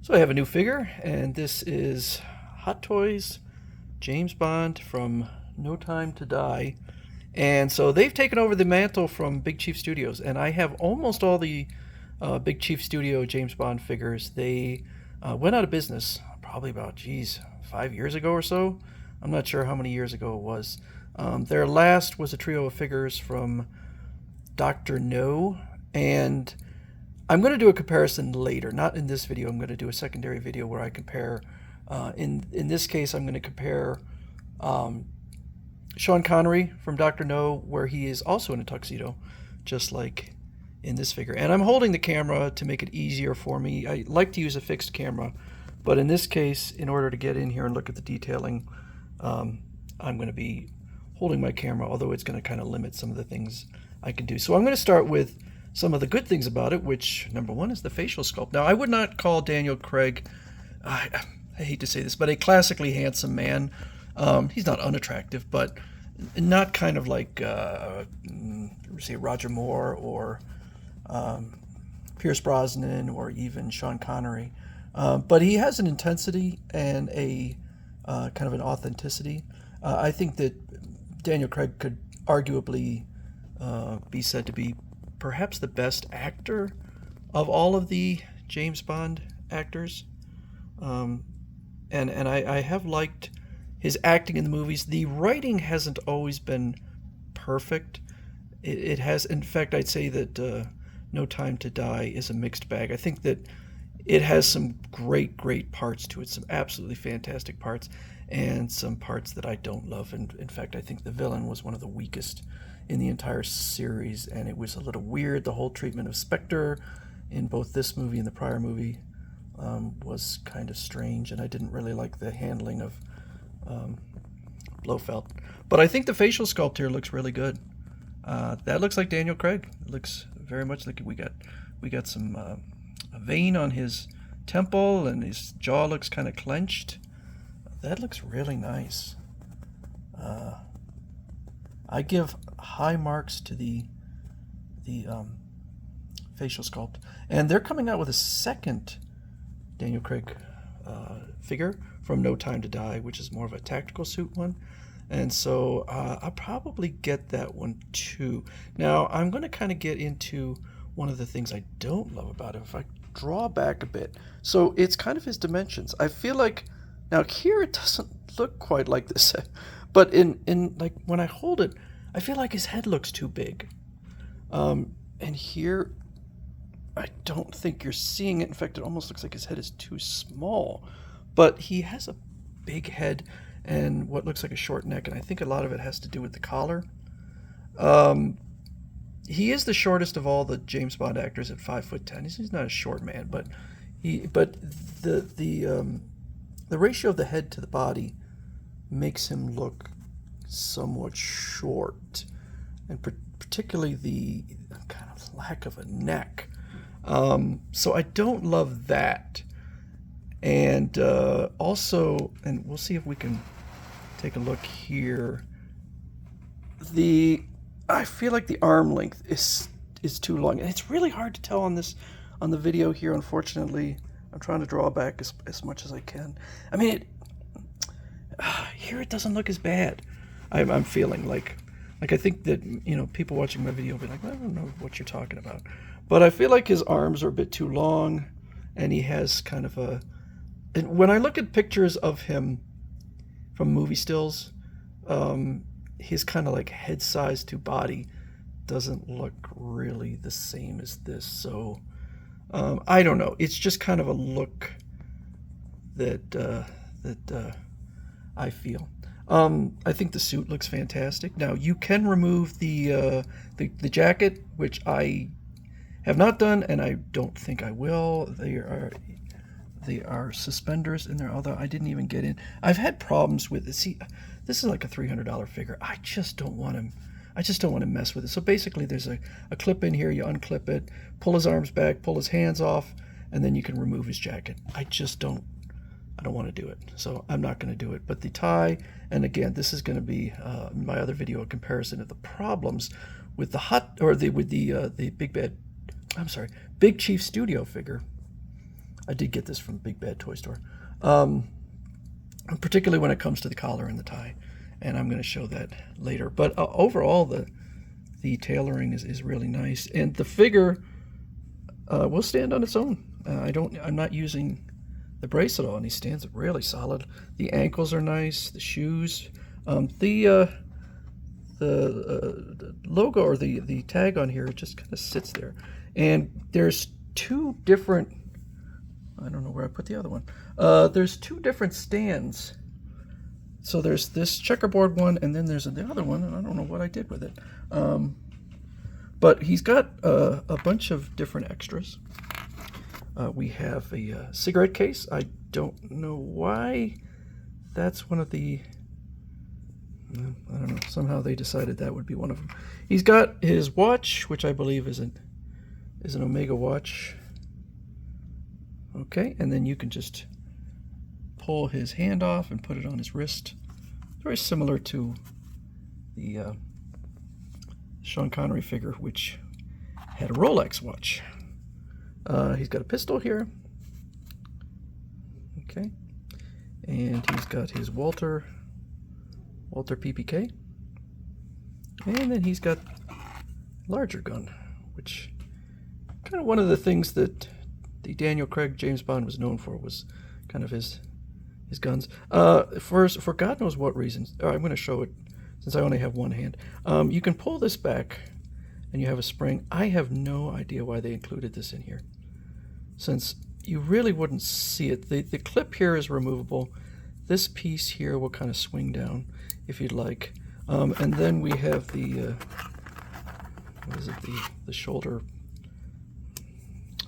So I have a new figure, and this is Hot Toys James Bond from No Time to Die. And so they've taken over the mantle from Big Chief Studios, and I have almost all the Big Chief Studio James Bond figures. They went out of business probably about, 5 years ago or so. I'm not sure how many years ago it was. Their last was a trio of figures from Dr. No, and I'm going to do a comparison later, not in this video. I'm going to do a secondary video where I compare. In this case, I'm going to compare um, Sean Connery from Dr. No, where he is also in a tuxedo, just like in this figure. And I'm holding the camera to make it easier for me. I like to use a fixed camera, but in this case, in order to get in here and look at the detailing, I'm going to be holding my camera, although it's going to kind of limit some of the things I can do. So I'm going to start with some of the good things about it, which number one is the facial sculpt. Now, I would not call Daniel Craig, I hate to say this, but a classically handsome man. He's not unattractive, but not kind of like, say, Roger Moore or Pierce Brosnan or even Sean Connery. But he has an intensity and a kind of an authenticity. I think that Daniel Craig could arguably be said to be perhaps the best actor of all of the James Bond actors. Um, and I have liked his acting in the movies. The writing hasn't always been perfect. It has, in fact, I'd say that No Time to Die is a mixed bag. I think that it has some great parts to it, some absolutely fantastic parts, and some parts that I don't love. And in fact, I think the villain was one of the weakest in the entire series, and it was a little weird. The whole treatment of Spectre in both this movie and the prior movie was kind of strange, and I didn't really like the handling of um, Blofeld. But I think the facial sculpt here looks really good. That looks like Daniel Craig. It looks very much like we got some a vein on his temple, and his jaw looks kind of clenched. That looks really nice. Uh, I give high marks to the facial sculpt, and they're coming out with a second Daniel Craig figure from No Time to Die, which is more of a tactical suit one. And so I'll probably get that one too. Now, I'm going to kind of get into one of the things I don't love about it. If I draw back a bit, so it's kind of his dimensions. I feel like now here it doesn't look quite like this, but in like when I hold it, I feel like his head looks too big. And here, I don't think you're seeing it. In fact, it almost looks like his head is too small. But he has a big head and what looks like a short neck, and I think a lot of it has to do with the collar. Um, he is the shortest of all the James Bond actors at 5'10". He's not a short man, but the the ratio of the head to the body makes him look somewhat short, and particularly the kind of lack of a neck. So I don't love that. And also, and we'll see if we can take a look here. I feel like the arm length is too long, and it's really hard to tell on the video here. Unfortunately, I'm trying to draw back as much as I can. I mean, here it doesn't look as bad. I'm feeling like I think that people watching my video will be like, I don't know what you're talking about, but I feel like his arms are a bit too long, and he has kind of a. And when I look at pictures of him from movie stills, his kind of like head size to body doesn't look really the same as this. So I don't know. It's just kind of a look that I feel. I think the suit looks fantastic. Now you can remove the jacket, which I have not done, and I don't think I will. They are suspenders in there, although I didn't even get in. I've had problems with it. See, this is like a $300 figure. I just don't want to mess with it. So basically, there's a clip in here. You unclip it, pull his arms back, pull his hands off, and then you can remove his jacket. I don't want to do it. So I'm not going to do it. But the tie, and again, this is going to be my other video, a comparison of the problems with the Big Chief Studio figure. I did get this from Big Bad Toy Store. Particularly when it comes to the collar and the tie, and I'm going to show that later. But overall, the tailoring is really nice, and the figure will stand on its own. I'm not using the brace at all, and he stands really solid. The ankles are nice. The shoes, the logo or the tag on here just kind of sits there, and there's two different. I don't know where I put the other one. There's two different stands. So there's this checkerboard one, and then there's the other one, and I don't know what I did with it. But he's got a bunch of different extras. We have a cigarette case. I don't know why that's one of the... I don't know. Somehow they decided that would be one of them. He's got his watch, which I believe is an Omega watch. Okay, and then you can just pull his hand off and put it on his wrist. Very similar to the Sean Connery figure, which had a Rolex watch. He's got a pistol here. Okay, and he's got his Walter PPK. And then he's got larger gun, which kind of one of the things that the Daniel Craig James Bond was known for was kind of his guns. For God knows what reasons, I'm going to show it since I only have one hand. You can pull this back and you have a spring. I have no idea why they included this in here, since you really wouldn't see it. The clip here is removable. This piece here will kind of swing down if you'd like. And then we have the, what is it, the shoulder.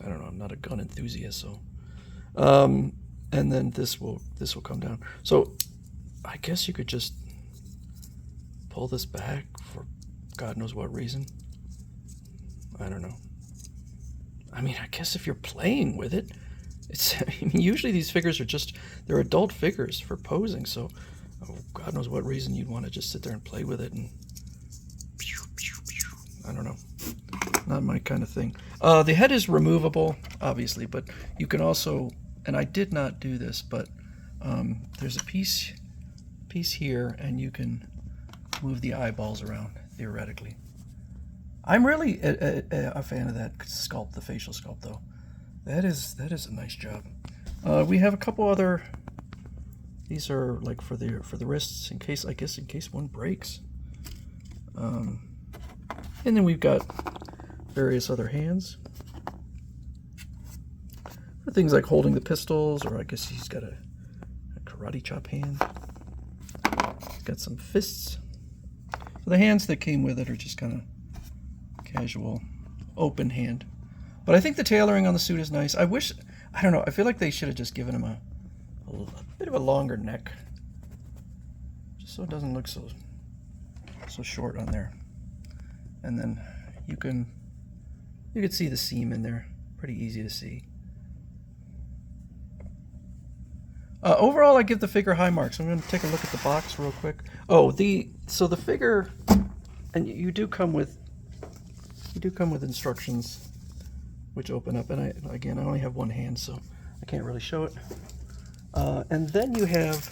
I don't know, I'm not a gun enthusiast, so. And then this will come down. So I guess you could just pull this back for God knows what reason. I don't know. I mean, I guess if you're playing with it, I mean, usually these figures they're adult figures for posing, so God knows what reason you'd want to just sit there and play with it and I don't know. Not my kind of thing. The head is removable, obviously, but you can also, and I did not do this, but there's a piece here, and you can move the eyeballs around, theoretically. I'm really a fan of that sculpt, the facial sculpt, though. That is a nice job. We have a couple other. These are like for the wrists, in case one breaks. And then we've got various other hands for things like holding the pistols, or I guess he's got a karate chop hand. He's got some fists. So the hands that came with it are just kind of casual, open hand. But I think the tailoring on the suit is nice. I don't know, I feel like they should have just given him a bit of a longer neck, just so it doesn't look so short on there. And then you can see the seam in there, pretty easy to see. Overall, I give the figure high marks. I'm going to take a look at the box real quick. Oh, so the figure, and you do come with instructions which open up. And I only have one hand, so I can't really show it. And then you have,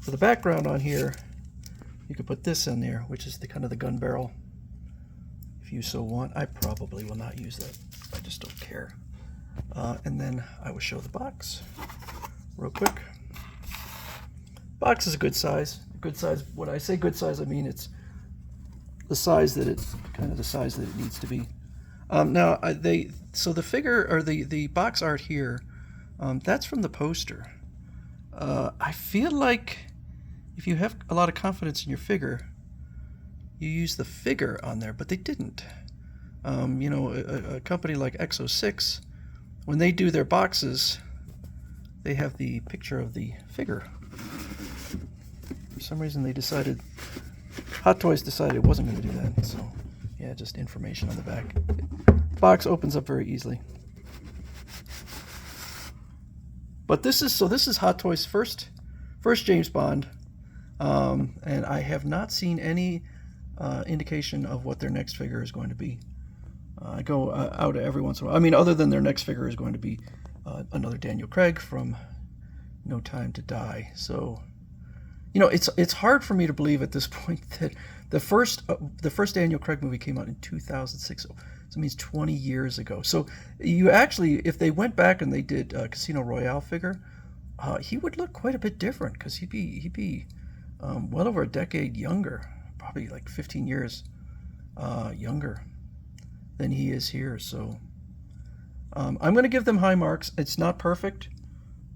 for the background on here, you could put this in there, which is the kind of the gun barrel, if you so want. I probably will not use that. I just don't care. And then I will show the box real quick. Box is a good size. Good size. When I say good size, I mean it's the size that it needs to be. Now so the figure, or the box art here, that's from the poster. I feel like if you have a lot of confidence in your figure, you use the figure on there, but they didn't. A company like X06, when they do their boxes, they have the picture of the figure. For some reason Hot Toys decided it wasn't going to do that, so yeah, just information on the back. The box opens up very easily. But this is Hot Toys' first James Bond, and I have not seen any indication of what their next figure is going to be. I go out every once in a while. I mean, other than their next figure is going to be another Daniel Craig from No Time to Die. So, you know, it's hard for me to believe at this point that the first Daniel Craig movie came out in 2006. So it means 20 years ago. So you actually, if they went back and they did a Casino Royale figure, he would look quite a bit different because he'd be well over a decade younger, probably like 15 years younger than he is here. So I'm going to give them high marks. It's not perfect,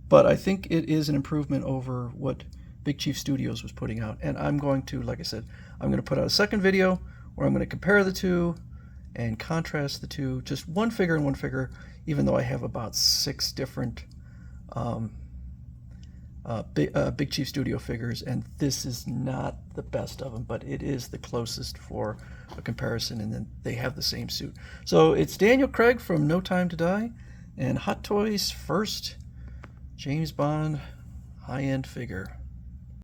but I think it is an improvement over what Big Chief Studios was putting out. And I'm going to, like I said, I'm going to put out a second video where I'm going to compare the two and contrast the two, just one figure and one figure, even though I have about 6 different Big Chief Studio figures, and this is not the best of them, but it is the closest for a comparison, and then they have the same suit. So it's Daniel Craig from No Time to Die, and Hot Toys' first James Bond high-end figure.